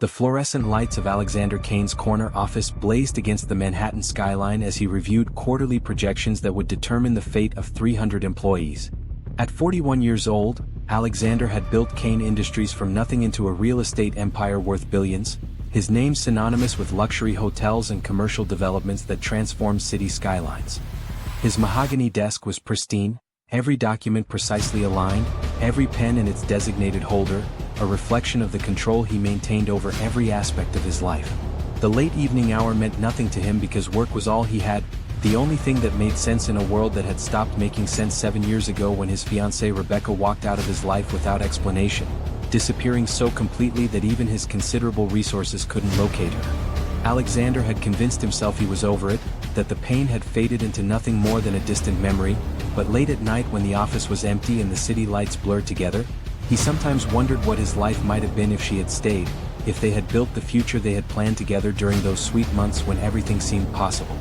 The fluorescent lights of Alexander Kane's corner office blazed against the Manhattan skyline as he reviewed quarterly projections that would determine the fate of 300 employees. At 41 years old, Alexander had built Kane Industries from nothing into a real estate empire worth billions, his name synonymous with luxury hotels and commercial developments that transformed city skylines. His mahogany desk was pristine, every document precisely aligned, every pen in its designated holder, a reflection of the control he maintained over every aspect of his life. The late evening hour meant nothing to him because work was all he had, the only thing that made sense in a world that had stopped making sense 7 years ago when his fiancée Rebecca walked out of his life without explanation, disappearing so completely that even his considerable resources couldn't locate her. Alexander had convinced himself he was over it, that the pain had faded into nothing more than a distant memory, but late at night when the office was empty and the city lights blurred together, he sometimes wondered what his life might have been if she had stayed, if they had built the future they had planned together during those sweet months when everything seemed possible.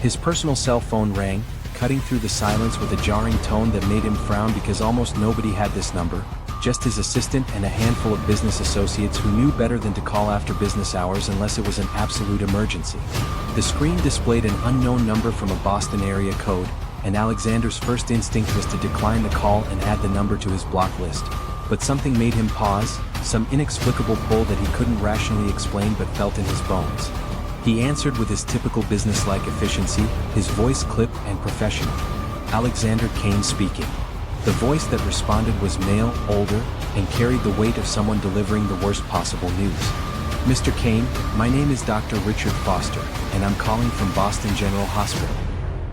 His personal cell phone rang, cutting through the silence with a jarring tone that made him frown because almost nobody had this number, just his assistant and a handful of business associates who knew better than to call after business hours unless it was an absolute emergency. The screen displayed an unknown number from a Boston area code, and Alexander's first instinct was to decline the call and add the number to his block list. But something made him pause, some inexplicable pull that he couldn't rationally explain but felt in his bones. He answered with his typical business-like efficiency, his voice clipped and professional. Alexander Kane speaking. The voice that responded was male, older, and carried the weight of someone delivering the worst possible news. Mr. Kane, my name is Dr. Richard Foster, and I'm calling from Boston General Hospital.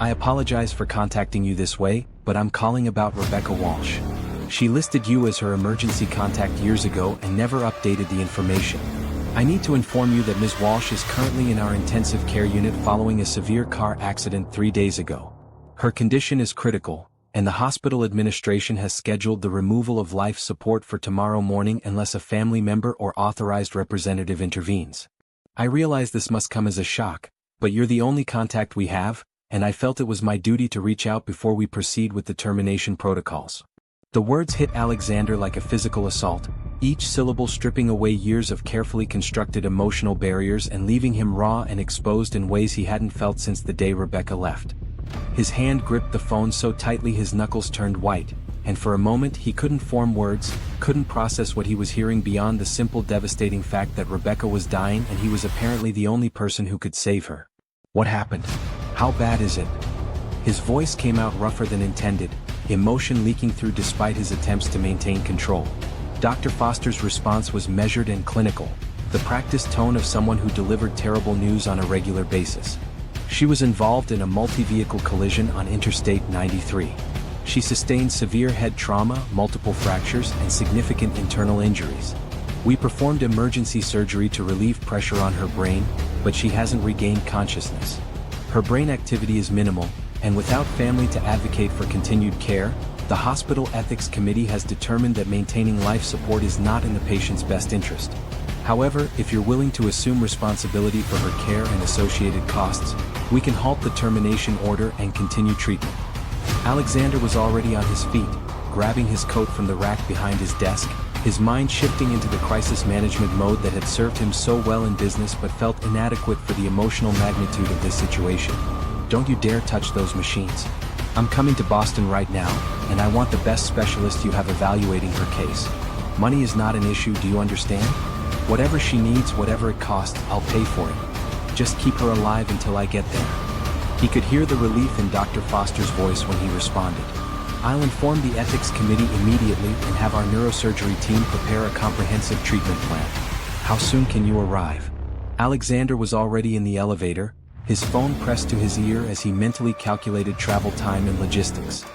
I apologize for contacting you this way, but I'm calling about Rebecca Walsh. She listed you as her emergency contact years ago and never updated the information. I need to inform you that Ms. Walsh is currently in our intensive care unit following a severe car accident 3 days ago. Her condition is critical, and the hospital administration has scheduled the removal of life support for tomorrow morning unless a family member or authorized representative intervenes. I realize this must come as a shock, but you're the only contact we have, and I felt it was my duty to reach out before we proceed with the termination protocols. The words hit Alexander like a physical assault, each syllable stripping away years of carefully constructed emotional barriers and leaving him raw and exposed in ways he hadn't felt since the day Rebecca left. His hand gripped the phone so tightly his knuckles turned white, and for a moment he couldn't form words, couldn't process what he was hearing beyond the simple devastating fact that Rebecca was dying and he was apparently the only person who could save her. What happened? How bad is it? His voice came out rougher than intended, emotion leaking through despite his attempts to maintain control. Dr. Foster's response was measured and clinical, the practiced tone of someone who delivered terrible news on a regular basis. She was involved in a multi-vehicle collision on Interstate 93. She sustained severe head trauma, multiple fractures, and significant internal injuries. We performed emergency surgery to relieve pressure on her brain, but she hasn't regained consciousness. Her brain activity is minimal, and without family to advocate for continued care, the Hospital Ethics Committee has determined that maintaining life support is not in the patient's best interest. However, if you're willing to assume responsibility for her care and associated costs, we can halt the termination order and continue treatment. Alexander was already on his feet, grabbing his coat from the rack behind his desk, his mind shifting into the crisis management mode that had served him so well in business but felt inadequate for the emotional magnitude of this situation. Don't you dare touch those machines. I'm coming to Boston right now, and I want the best specialist you have evaluating her case. Money is not an issue, do you understand? Whatever she needs, whatever it costs, I'll pay for it. Just keep her alive until I get there. He could hear the relief in Dr. Foster's voice when he responded. I'll inform the ethics committee immediately and have our neurosurgery team prepare a comprehensive treatment plan. How soon can you arrive? Alexander was already in the elevator, his phone pressed to his ear as he mentally calculated travel time and logistics.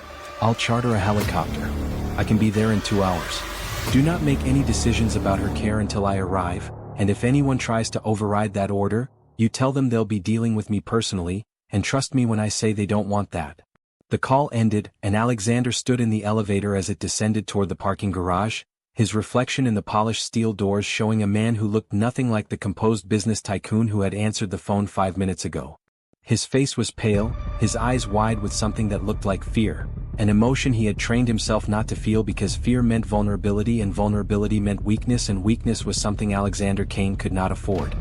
I'll charter a helicopter. I can be there in 2 hours. Do not make any decisions about her care until I arrive, and if anyone tries to override that order, you tell them they'll be dealing with me personally, and trust me when I say they don't want that. The call ended, and Alexander stood in the elevator as it descended toward the parking garage, his reflection in the polished steel doors showing a man who looked nothing like the composed business tycoon who had answered the phone 5 minutes ago. His face was pale, his eyes wide with something that looked like fear, an emotion he had trained himself not to feel because fear meant vulnerability and vulnerability meant weakness, and weakness was something Alexander Kane could not afford.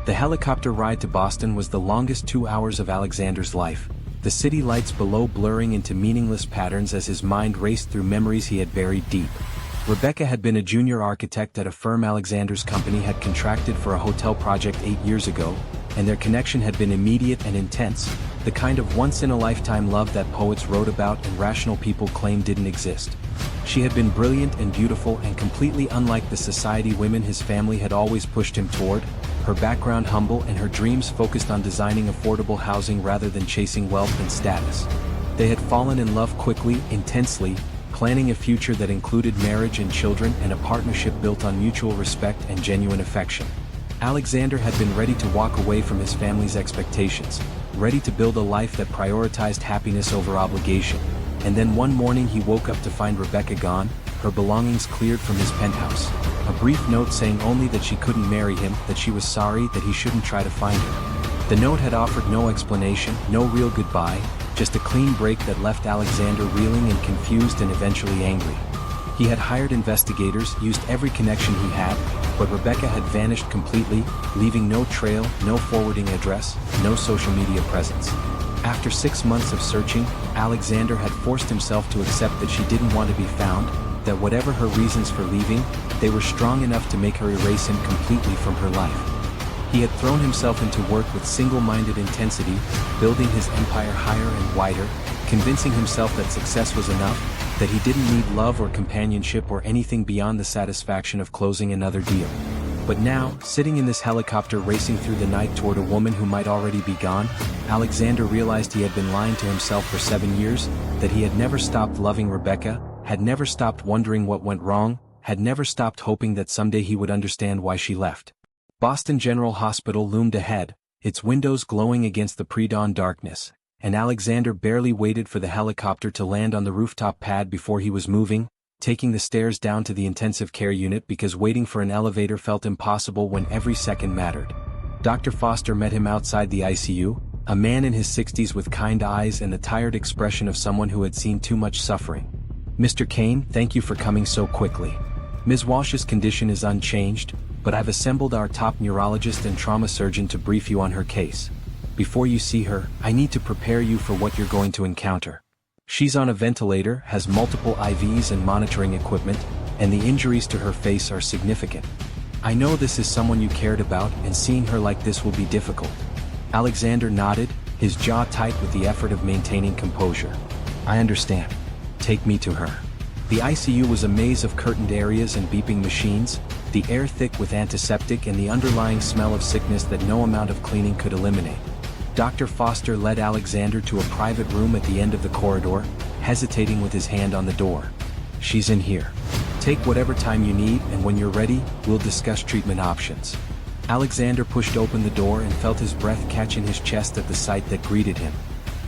The helicopter ride to Boston was the longest 2 hours of Alexander's life, the city lights below blurring into meaningless patterns as his mind raced through memories he had buried deep. Rebecca had been a junior architect at a firm Alexander's company had contracted for a hotel project 8 years ago, and their connection had been immediate and intense, the kind of once-in-a-lifetime love that poets wrote about and rational people claimed didn't exist. She had been brilliant and beautiful and completely unlike the society women his family had always pushed him toward, her background humble and her dreams focused on designing affordable housing rather than chasing wealth and status. They had fallen in love quickly, intensely, planning a future that included marriage and children and a partnership built on mutual respect and genuine affection. Alexander had been ready to walk away from his family's expectations, ready to build a life that prioritized happiness over obligation. And then one morning he woke up to find Rebecca gone, her belongings cleared from his penthouse. A brief note saying only that she couldn't marry him, that she was sorry, that he shouldn't try to find her. The note had offered no explanation, no real goodbye, just a clean break that left Alexander reeling and confused and eventually angry. He had hired investigators, used every connection he had, but Rebecca had vanished completely, leaving no trail, no forwarding address, no social media presence. After 6 months of searching, Alexander had forced himself to accept that she didn't want to be found, that whatever her reasons for leaving, they were strong enough to make her erase him completely from her life. He had thrown himself into work with single-minded intensity, building his empire higher and wider, convincing himself that success was enough, that he didn't need love or companionship or anything beyond the satisfaction of closing another deal. But now, sitting in this helicopter racing through the night toward a woman who might already be gone, Alexander realized he had been lying to himself for 7 years, that he had never stopped loving Rebecca, had never stopped wondering what went wrong, had never stopped hoping that someday he would understand why she left. Boston General Hospital loomed ahead, its windows glowing against the pre-dawn darkness, and Alexander barely waited for the helicopter to land on the rooftop pad before he was moving, taking the stairs down to the intensive care unit because waiting for an elevator felt impossible when every second mattered. Dr. Foster met him outside the ICU, a man in his 60s with kind eyes and the tired expression of someone who had seen too much suffering. "Mr. Kane, thank you for coming so quickly. Ms. Walsh's condition is unchanged, but I've assembled our top neurologist and trauma surgeon to brief you on her case. Before you see her, I need to prepare you for what you're going to encounter. She's on a ventilator, has multiple IVs and monitoring equipment, and the injuries to her face are significant. I know this is someone you cared about, and seeing her like this will be difficult." Alexander nodded, his jaw tight with the effort of maintaining composure. "I understand. Take me to her." The ICU was a maze of curtained areas and beeping machines, the air thick with antiseptic and the underlying smell of sickness that no amount of cleaning could eliminate. Dr. Foster led Alexander to a private room at the end of the corridor, hesitating with his hand on the door. "She's in here. Take whatever time you need, and when you're ready, we'll discuss treatment options." Alexander pushed open the door and felt his breath catch in his chest at the sight that greeted him.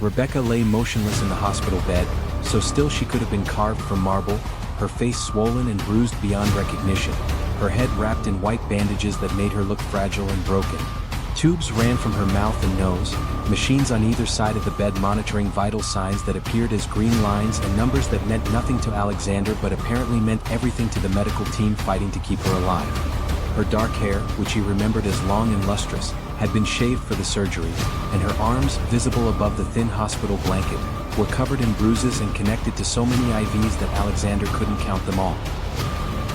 Rebecca lay motionless in the hospital bed, so still she could have been carved from marble, her face swollen and bruised beyond recognition, her head wrapped in white bandages that made her look fragile and broken. Tubes ran from her mouth and nose, machines on either side of the bed monitoring vital signs that appeared as green lines and numbers that meant nothing to Alexander but apparently meant everything to the medical team fighting to keep her alive. Her dark hair, which he remembered as long and lustrous, had been shaved for the surgery, and her arms, visible above the thin hospital blanket, were covered in bruises and connected to so many IVs that Alexander couldn't count them all.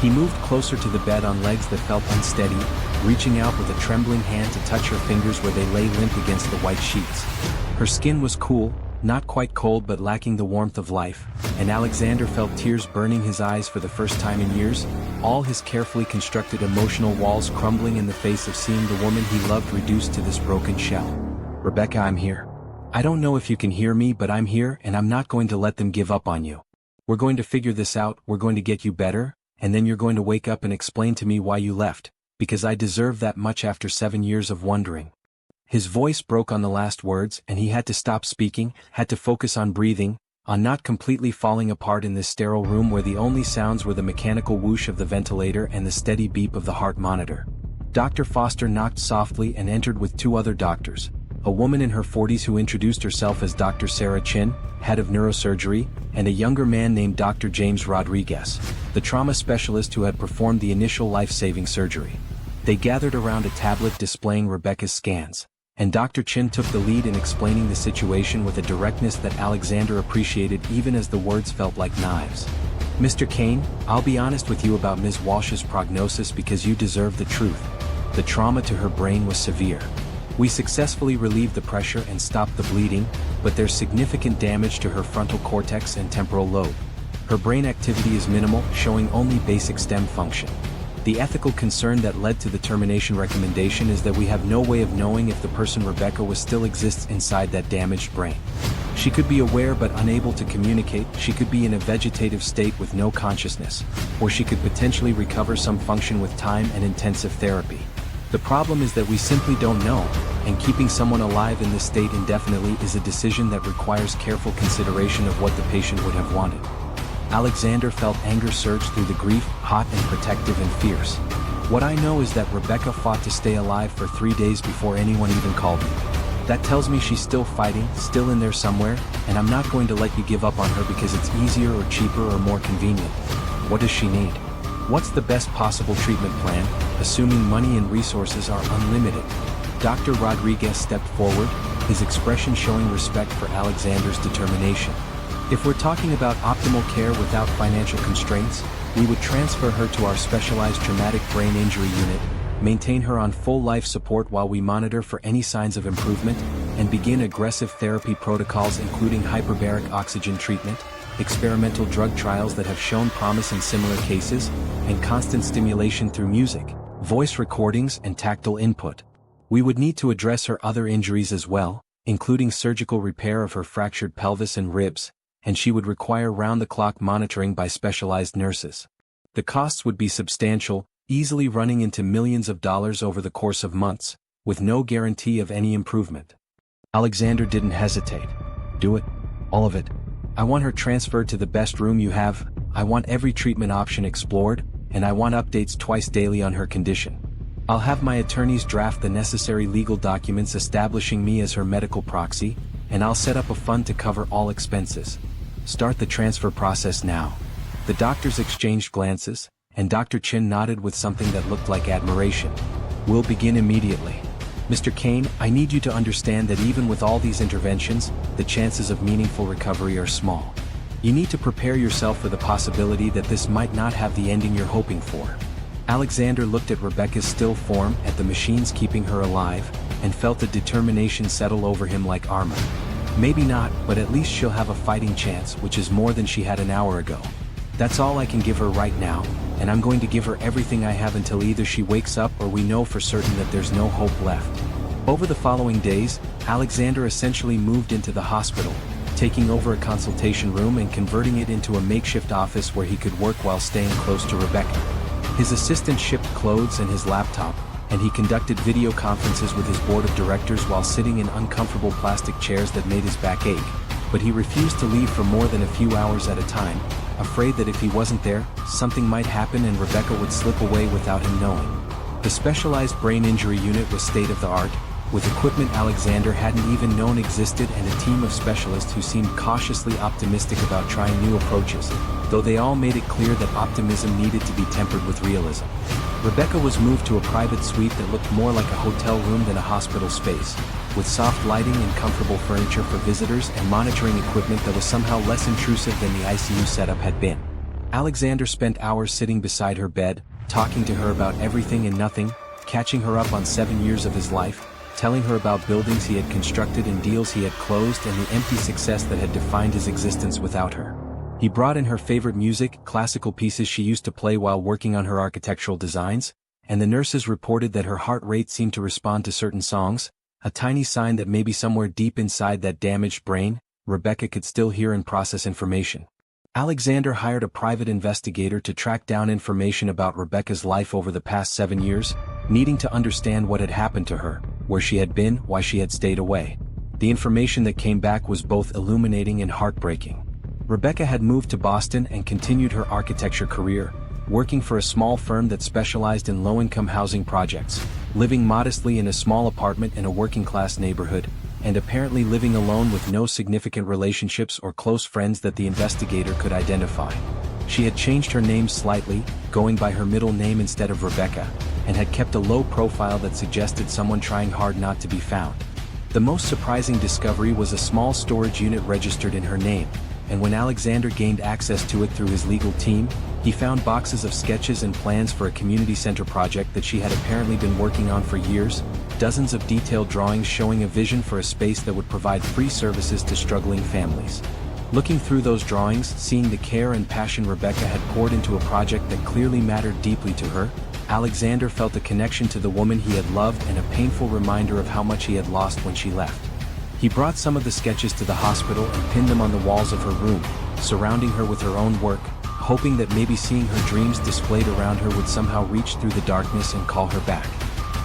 He moved closer to the bed on legs that felt unsteady, reaching out with a trembling hand to touch her fingers where they lay limp against the white sheets. Her skin was cool, not quite cold but lacking the warmth of life, and Alexander felt tears burning his eyes for the first time in years, all his carefully constructed emotional walls crumbling in the face of seeing the woman he loved reduced to this broken shell. "Rebecca, I'm here. I don't know if you can hear me, but I'm here and I'm not going to let them give up on you. We're going to figure this out, we're going to get you better, and then you're going to wake up and explain to me why you left, because I deserve that much after 7 years of wondering." His voice broke on the last words and he had to stop speaking, had to focus on breathing, on not completely falling apart in this sterile room where the only sounds were the mechanical whoosh of the ventilator and the steady beep of the heart monitor. Dr. Foster knocked softly and entered with 2 other doctors. a woman in her 40s who introduced herself as Dr. Sarah Chin, head of neurosurgery, and a younger man named Dr. James Rodriguez, the trauma specialist who had performed the initial life-saving surgery. They gathered around a tablet displaying Rebecca's scans, and Dr. Chin took the lead in explaining the situation with a directness that Alexander appreciated even as the words felt like knives. "Mr. Kane, I'll be honest with you about Ms. Walsh's prognosis because you deserve the truth. The trauma to her brain was severe. We successfully relieved the pressure and stopped the bleeding, but there's significant damage to her frontal cortex and temporal lobe. Her brain activity is minimal, showing only basic stem function. The ethical concern that led to the termination recommendation is that we have no way of knowing if the person Rebecca was still exists inside that damaged brain. She could be aware but unable to communicate, she could be in a vegetative state with no consciousness, or she could potentially recover some function with time and intensive therapy. The problem is that we simply don't know, and keeping someone alive in this state indefinitely is a decision that requires careful consideration of what the patient would have wanted." Alexander felt anger surge through the grief, hot and protective and fierce. "What I know is that Rebecca fought to stay alive for 3 days before anyone even called me. That tells me she's still fighting, still in there somewhere, and I'm not going to let you give up on her because it's easier or cheaper or more convenient. What does she need? What's the best possible treatment plan, assuming money and resources are unlimited?" Dr. Rodriguez stepped forward, his expression showing respect for Alexander's determination. "If we're talking about optimal care without financial constraints, we would transfer her to our specialized traumatic brain injury unit, maintain her on full life support while we monitor for any signs of improvement, and begin aggressive therapy protocols including hyperbaric oxygen treatment, experimental drug trials that have shown promise in similar cases, and constant stimulation through music, voice recordings and tactile input. We would need to address her other injuries as well, including surgical repair of her fractured pelvis and ribs, and she would require round-the-clock monitoring by specialized nurses. The costs would be substantial, easily running into millions of dollars over the course of months, with no guarantee of any improvement." Alexander didn't hesitate. "Do it. All of it. I want her transferred to the best room you have, I want every treatment option explored, and I want updates twice daily on her condition. I'll have my attorneys draft the necessary legal documents establishing me as her medical proxy, and I'll set up a fund to cover all expenses. Start the transfer process now." The doctors exchanged glances, and Dr. Chin nodded with something that looked like admiration. "We'll begin immediately. Mr. Kane, I need you to understand that even with all these interventions, the chances of meaningful recovery are small. You need to prepare yourself for the possibility that this might not have the ending you're hoping for." Alexander looked at Rebecca's still form, at the machines keeping her alive, and felt a determination settle over him like armor. "Maybe not, but at least she'll have a fighting chance, which is more than she had an hour ago. That's all I can give her right now, and I'm going to give her everything I have until either she wakes up or we know for certain that there's no hope left." Over the following days, Alexander essentially moved into the hospital, taking over a consultation room and converting it into a makeshift office where he could work while staying close to Rebecca. His assistant shipped clothes and his laptop, and he conducted video conferences with his board of directors while sitting in uncomfortable plastic chairs that made his back ache, but he refused to leave for more than a few hours at a time, afraid that if he wasn't there, something might happen and Rebecca would slip away without him knowing. The specialized brain injury unit was state-of-the-art, with equipment Alexander hadn't even known existed and a team of specialists who seemed cautiously optimistic about trying new approaches, though they all made it clear that optimism needed to be tempered with realism. Rebecca was moved to a private suite that looked more like a hotel room than a hospital space, with soft lighting and comfortable furniture for visitors and monitoring equipment that was somehow less intrusive than the ICU setup had been. Alexander spent hours sitting beside her bed, talking to her about everything and nothing, catching her up on 7 years of his life, telling her about buildings he had constructed and deals he had closed and the empty success that had defined his existence without her. He brought in her favorite music, classical pieces she used to play while working on her architectural designs, and the nurses reported that her heart rate seemed to respond to certain songs, a tiny sign that maybe somewhere deep inside that damaged brain, Rebecca could still hear and process information. Alexander hired a private investigator to track down information about Rebecca's life over the past 7 years, needing to understand what had happened to her, where she had been, why she had stayed away. The information that came back was both illuminating and heartbreaking. Rebecca had moved to Boston and continued her architecture career, working for a small firm that specialized in low-income housing projects, living modestly in a small apartment in a working-class neighborhood, and apparently living alone with no significant relationships or close friends that the investigator could identify. She had changed her name slightly, going by her middle name instead of Rebecca, and had kept a low profile that suggested someone trying hard not to be found. The most surprising discovery was a small storage unit registered in her name, and when Alexander gained access to it through his legal team, he found boxes of sketches and plans for a community center project that she had apparently been working on for years, dozens of detailed drawings showing a vision for a space that would provide free services to struggling families. Looking through those drawings, seeing the care and passion Rebecca had poured into a project that clearly mattered deeply to her, Alexander felt a connection to the woman he had loved and a painful reminder of how much he had lost when she left. He brought some of the sketches to the hospital and pinned them on the walls of her room, surrounding her with her own work, hoping that maybe seeing her dreams displayed around her would somehow reach through the darkness and call her back.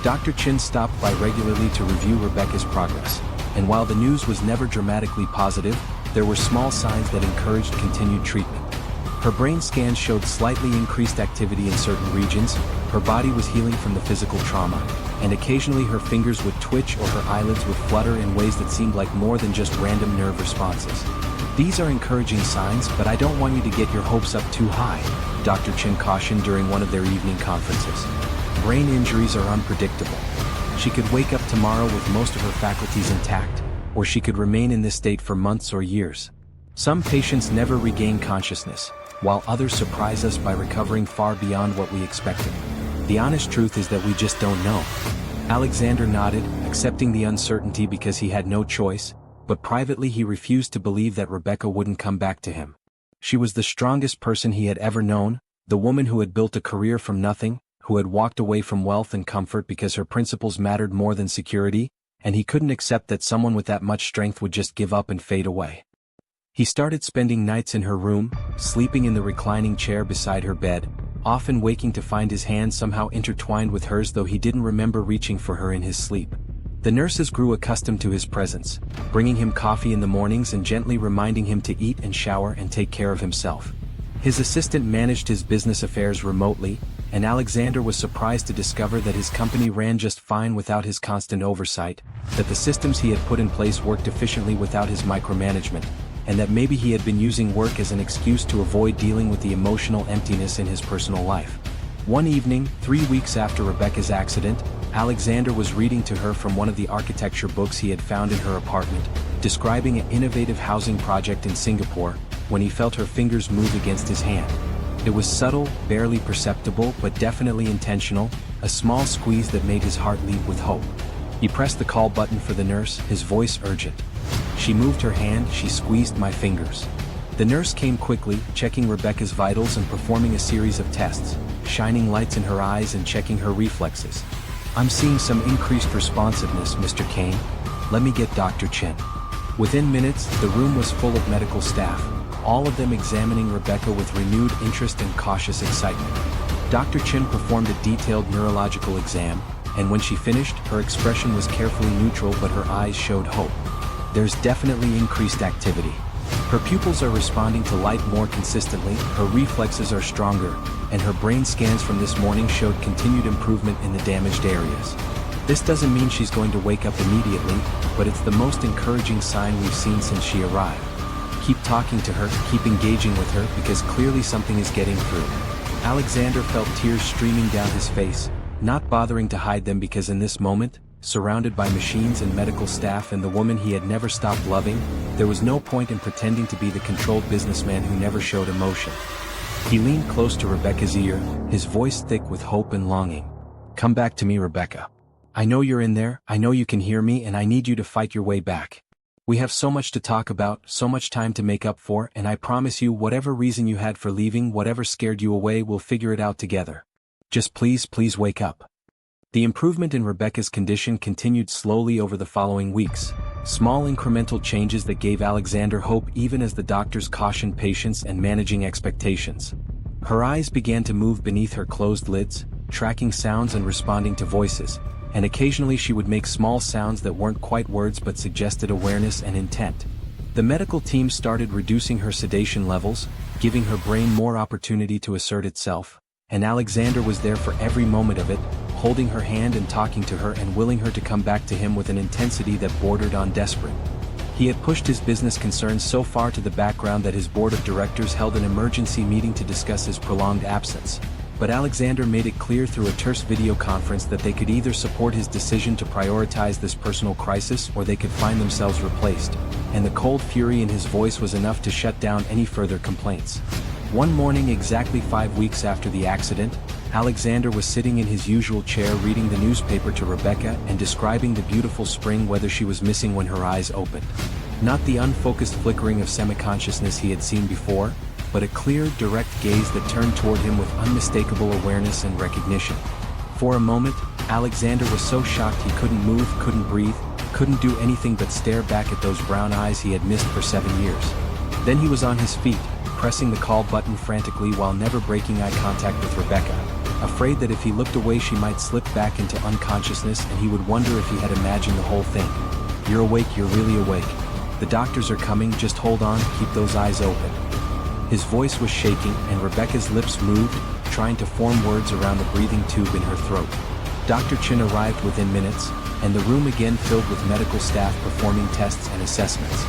Dr. Chin stopped by regularly to review Rebecca's progress, and while the news was never dramatically positive, there were small signs that encouraged continued treatment. Her brain scans showed slightly increased activity in certain regions, her body was healing from the physical trauma, and occasionally her fingers would twitch or her eyelids would flutter in ways that seemed like more than just random nerve responses. These are encouraging signs, but I don't want you to get your hopes up too high, Dr. Chin cautioned during one of their evening conferences. Brain injuries are unpredictable. She could wake up tomorrow with most of her faculties intact, or she could remain in this state for months or years. Some patients never regain consciousness, while others surprise us by recovering far beyond what we expected. The honest truth is that we just don't know. Alexander nodded, accepting the uncertainty because he had no choice, but privately he refused to believe that Rebecca wouldn't come back to him. She was the strongest person he had ever known, the woman who had built a career from nothing, who had walked away from wealth and comfort because her principles mattered more than security, and he couldn't accept that someone with that much strength would just give up and fade away. He started spending nights in her room, sleeping in the reclining chair beside her bed, often waking to find his hand somehow intertwined with hers though he didn't remember reaching for her in his sleep. The nurses grew accustomed to his presence, bringing him coffee in the mornings and gently reminding him to eat and shower and take care of himself. His assistant managed his business affairs remotely, and Alexander was surprised to discover that his company ran just fine without his constant oversight, that the systems he had put in place worked efficiently without his micromanagement, and that maybe he had been using work as an excuse to avoid dealing with the emotional emptiness in his personal life. One evening, 3 weeks after Rebecca's accident, Alexander was reading to her from one of the architecture books he had found in her apartment, describing an innovative housing project in Singapore, when he felt her fingers move against his hand. It was subtle, barely perceptible, but definitely intentional, a small squeeze that made his heart leap with hope. He pressed the call button for the nurse, his voice urgent. She moved her hand, she squeezed my fingers. The nurse came quickly, checking Rebecca's vitals and performing a series of tests, shining lights in her eyes and checking her reflexes. I'm seeing some increased responsiveness, Mr. Kane. Let me get Dr. Chin. Within minutes, the room was full of medical staff, all of them examining Rebecca with renewed interest and cautious excitement. Dr. Chin performed a detailed neurological exam, and when she finished, her expression was carefully neutral but her eyes showed hope. There's definitely increased activity. Her pupils are responding to light more consistently, her reflexes are stronger, and her brain scans from this morning showed continued improvement in the damaged areas. This doesn't mean she's going to wake up immediately, but it's the most encouraging sign we've seen since she arrived. Keep talking to her, keep engaging with her, because clearly something is getting through. Alexander felt tears streaming down his face, not bothering to hide them because in this moment, surrounded by machines and medical staff and the woman he had never stopped loving, there was no point in pretending to be the controlled businessman who never showed emotion. He leaned close to Rebecca's ear, his voice thick with hope and longing. Come back to me, Rebecca. I know you're in there, I know you can hear me, and I need you to fight your way back. We have so much to talk about, so much time to make up for, and I promise you whatever reason you had for leaving, whatever scared you away, we'll figure it out together. Just please wake up. The improvement in Rebecca's condition continued slowly over the following weeks, small incremental changes that gave Alexander hope even as the doctors cautioned patience and managing expectations. Her eyes began to move beneath her closed lids, tracking sounds and responding to voices, and occasionally she would make small sounds that weren't quite words but suggested awareness and intent. The medical team started reducing her sedation levels, giving her brain more opportunity to assert itself, and Alexander was there for every moment of it, holding her hand and talking to her and willing her to come back to him with an intensity that bordered on desperate. He had pushed his business concerns so far to the background that his board of directors held an emergency meeting to discuss his prolonged absence. But Alexander made it clear through a terse video conference that they could either support his decision to prioritize this personal crisis or they could find themselves replaced, and the cold fury in his voice was enough to shut down any further complaints. One morning exactly 5 weeks after the accident, Alexander was sitting in his usual chair reading the newspaper to Rebecca and describing the beautiful spring weather she was missing when her eyes opened. Not the unfocused flickering of semi-consciousness he had seen before, but a clear, direct gaze that turned toward him with unmistakable awareness and recognition. For a moment, Alexander was so shocked he couldn't move, couldn't breathe, couldn't do anything but stare back at those brown eyes he had missed for 7 years. Then he was on his feet, pressing the call button frantically while never breaking eye contact with Rebecca, afraid that if he looked away she might slip back into unconsciousness and he would wonder if he had imagined the whole thing. "You're awake, you're really awake. The doctors are coming, just hold on, keep those eyes open." His voice was shaking and Rebecca's lips moved, trying to form words around the breathing tube in her throat. Dr. Chin arrived within minutes, and the room again filled with medical staff performing tests and assessments.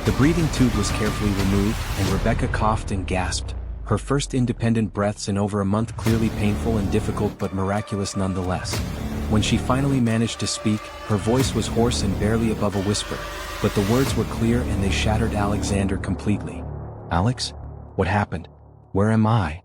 The breathing tube was carefully removed, and Rebecca coughed and gasped, her first independent breaths in over a month, clearly painful and difficult but miraculous nonetheless. When she finally managed to speak, her voice was hoarse and barely above a whisper, but the words were clear and they shattered Alexander completely. "Alex? What happened? Where am I?"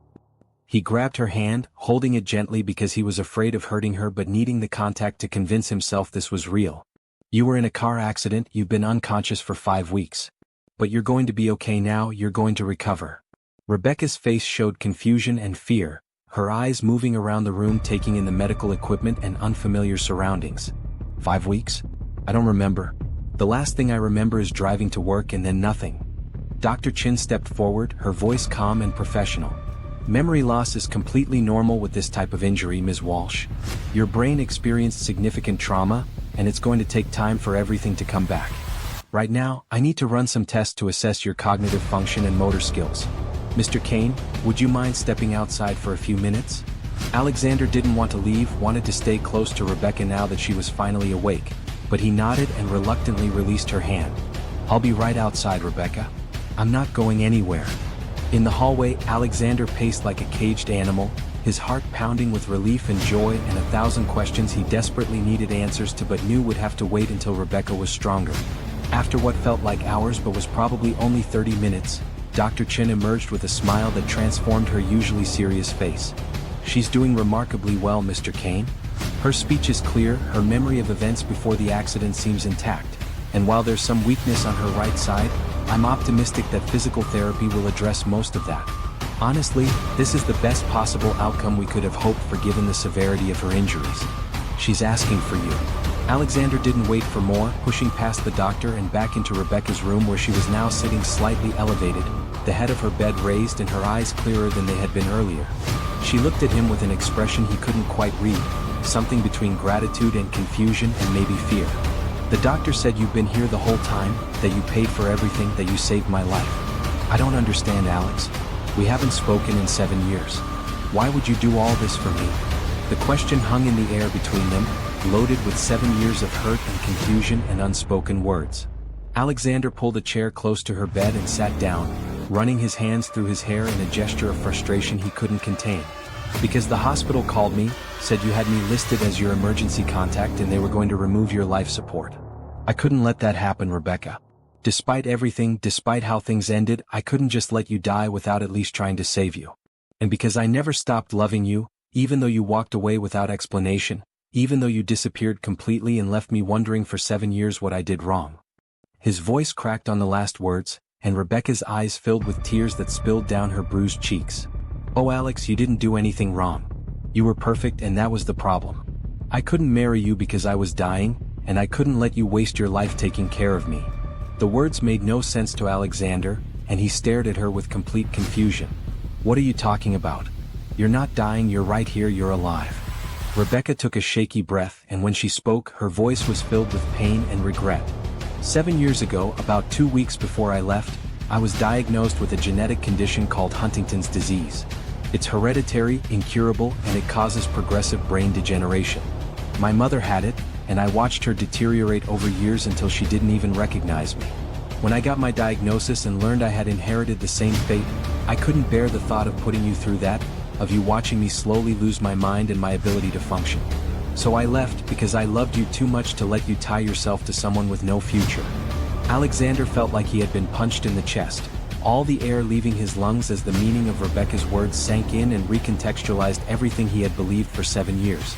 He grabbed her hand, holding it gently because he was afraid of hurting her but needing the contact to convince himself this was real. "You were in a car accident, you've been unconscious for 5 weeks. But you're going to be okay now, you're going to recover." Rebecca's face showed confusion and fear, her eyes moving around the room taking in the medical equipment and unfamiliar surroundings. 5 weeks? I don't remember. The last thing I remember is driving to work and then nothing. Dr. Chin stepped forward, her voice calm and professional. "Memory loss is completely normal with this type of injury, Ms. Walsh. Your brain experienced significant trauma, and it's going to take time for everything to come back. Right now, I need to run some tests to assess your cognitive function and motor skills. Mr. Kane, would you mind stepping outside for a few minutes?" Alexander didn't want to leave, wanted to stay close to Rebecca now that she was finally awake, but he nodded and reluctantly released her hand. "I'll be right outside, Rebecca. I'm not going anywhere." In the hallway, Alexander paced like a caged animal, his heart pounding with relief and joy and 1,000 questions he desperately needed answers to but knew would have to wait until Rebecca was stronger. After what felt like hours but was probably only 30 minutes, Dr. Chin emerged with a smile that transformed her usually serious face. "She's doing remarkably well, Mr. Kane. Her speech is clear, her memory of events before the accident seems intact, and while there's some weakness on her right side, I'm optimistic that physical therapy will address most of that. Honestly, this is the best possible outcome we could have hoped for given the severity of her injuries. She's asking for you." Alexander didn't wait for more, pushing past the doctor and back into Rebecca's room where she was now sitting slightly elevated, the head of her bed raised and her eyes clearer than they had been earlier. She looked at him with an expression he couldn't quite read, something between gratitude and confusion and maybe fear. "The doctor said you've been here the whole time, that you paid for everything, that you saved my life. I don't understand, Alex. We haven't spoken in 7 years. Why would you do all this for me?" The question hung in the air between them, loaded with 7 years of hurt and confusion and unspoken words. Alexander pulled a chair close to her bed and sat down, running his hands through his hair in a gesture of frustration he couldn't contain. "Because the hospital called me, said you had me listed as your emergency contact and they were going to remove your life support. I couldn't let that happen, Rebecca. Despite everything, despite how things ended, I couldn't just let you die without at least trying to save you. And because I never stopped loving you, even though you walked away without explanation, even though you disappeared completely and left me wondering for 7 years what I did wrong." His voice cracked on the last words, and Rebecca's eyes filled with tears that spilled down her bruised cheeks. "Oh Alex, you didn't do anything wrong. You were perfect and that was the problem. I couldn't marry you because I was dying, and I couldn't let you waste your life taking care of me." The words made no sense to Alexander, and he stared at her with complete confusion. "What are you talking about? You're not dying, you're right here, you're alive." Rebecca took a shaky breath, and when she spoke, her voice was filled with pain and regret. 7 years ago, about 2 weeks before I left, I was diagnosed with a genetic condition called Huntington's disease. It's hereditary, incurable, and it causes progressive brain degeneration. My mother had it, and I watched her deteriorate over years until she didn't even recognize me. When I got my diagnosis and learned I had inherited the same fate, I couldn't bear the thought of putting you through that, of you watching me slowly lose my mind and my ability to function. So I left because I loved you too much to let you tie yourself to someone with no future. Alexander felt like he had been punched in the chest, all the air leaving his lungs as the meaning of Rebecca's words sank in and recontextualized everything he had believed for 7 years.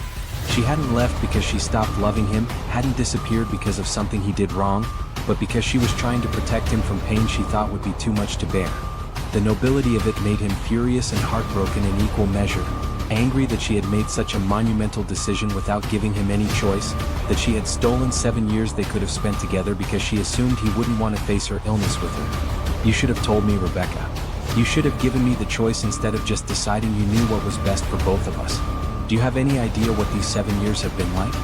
She hadn't left because she stopped loving him, hadn't disappeared because of something he did wrong, but because she was trying to protect him from pain she thought would be too much to bear. The nobility of it made him furious and heartbroken in equal measure, angry that she had made such a monumental decision without giving him any choice, that she had stolen 7 years they could have spent together because she assumed he wouldn't want to face her illness with her. You should have told me, Rebecca. You should have given me the choice instead of just deciding you knew what was best for both of us. Do you have any idea what these 7 years have been like?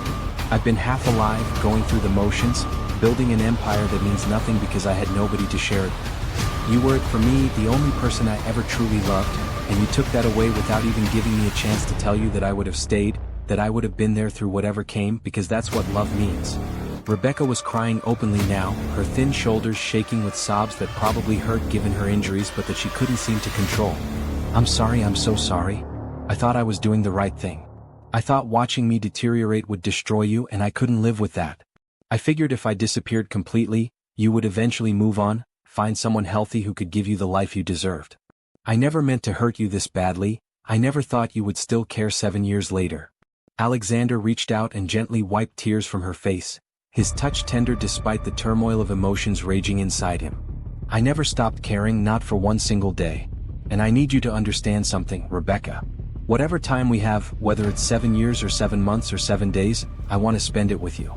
I've been half alive, going through the motions, building an empire that means nothing because I had nobody to share it with. You were it for me, the only person I ever truly loved, and you took that away without even giving me a chance to tell you that I would have stayed, that I would have been there through whatever came, because that's what love means. Rebecca was crying openly now, her thin shoulders shaking with sobs that probably hurt given her injuries but that she couldn't seem to control. I'm sorry, I'm so sorry. I thought I was doing the right thing. I thought watching me deteriorate would destroy you and I couldn't live with that. I figured if I disappeared completely, you would eventually move on, find someone healthy who could give you the life you deserved. I never meant to hurt you this badly, I never thought you would still care 7 years later. Alexander reached out and gently wiped tears from her face, his touch tender despite the turmoil of emotions raging inside him. I never stopped caring, not for one single day. And I need you to understand something, Rebecca. Whatever time we have, whether it's 7 years or 7 months or 7 days, I want to spend it with you.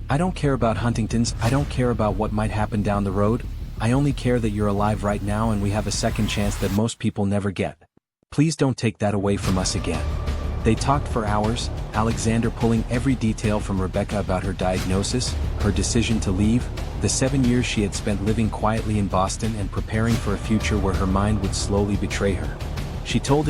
I don't care about Huntington's, I don't care about what might happen down the road, I only care that you're alive right now and we have a second chance that most people never get. Please don't take that away from us again. They talked for hours, Alexander pulling every detail from Rebecca about her diagnosis, her decision to leave, the 7 years she had spent living quietly in Boston and preparing for a future where her mind would slowly betray her. She told him